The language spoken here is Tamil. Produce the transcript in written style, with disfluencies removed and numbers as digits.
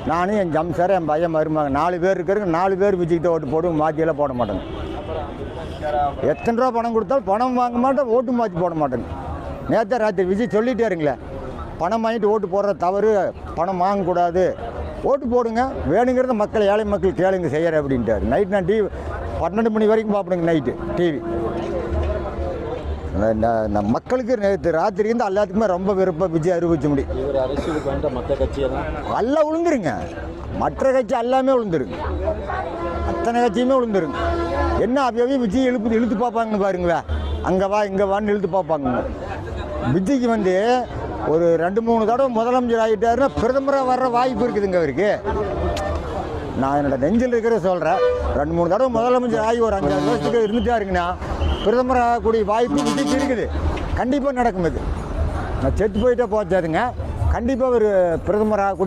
நானும் என் ஜம்சார் என் பையன் மருமக 4 பேர் இருக்கிறது. 4 பேர் விஜய்கிட்ட ஓட்டு போடுவோம், மாற்றியெல்லாம் போட மாட்டேங்க. எத்தனை ரூபா பணம் கொடுத்தாலும் பணம் வாங்க மாட்டேன், ஓட்டு மாற்றி போட மாட்டேங்க. நேற்று ராத்திரி விஜய் சொல்லிட்டாருங்களே, பணம் வாங்கிட்டு ஓட்டு போடுற தவறு, பணம் வாங்கக்கூடாது, ஓட்டு போடுங்க, வேணுங்கிறத மக்கள் ஏழை மக்கள் கேளுங்க செய்யற அப்படின்ட்டாரு. நைட் நான் டிவி 12 மணி வரைக்கும் பார்ப்பேங்க நைட்டு டிவி. மக்களுக்கு நேற்று ராத்திரி இருந்து எல்லாத்துக்குமே ரொம்ப விருப்பம் விஜய் அறிவிச்ச முடியும். எல்லாம் விழுந்துருங்க, மற்ற கட்சி எல்லாமே விழுந்துருங்க, அத்தனை கட்சியுமே விழுந்துருங்க. என்ன அப்பவே விஜய் இழுத்து பார்ப்பாங்கன்னு பாருங்களா, அங்கே வா இங்கே வான்னு இழுத்து பார்ப்பாங்க. விஜய்க்கு ஒரு 2-3 தடவை முதலமைச்சர் ஆகிட்டாருன்னா பிரதமராக வர்ற வாய்ப்பு இருக்குதுங்க அவருக்கு. நான் என்னோட நெஞ்சில் இருக்கிற சொல்கிறேன், 2-3 தடவை முதலமைச்சர் ஆகி ஒரு 5-6 வருஷத்துக்கு இருந்துட்டாருங்கன்னா பிரதமர் ஆகக்கூடிய வாய்ப்பு விஜய்க்கு இருக்குது. கண்டிப்பாக நடக்கும். இது நான் செத்து போயிட்டே போச்சாருங்க, கண்டிப்பாக ஒரு பிரதமர் ஆகக்கூடிய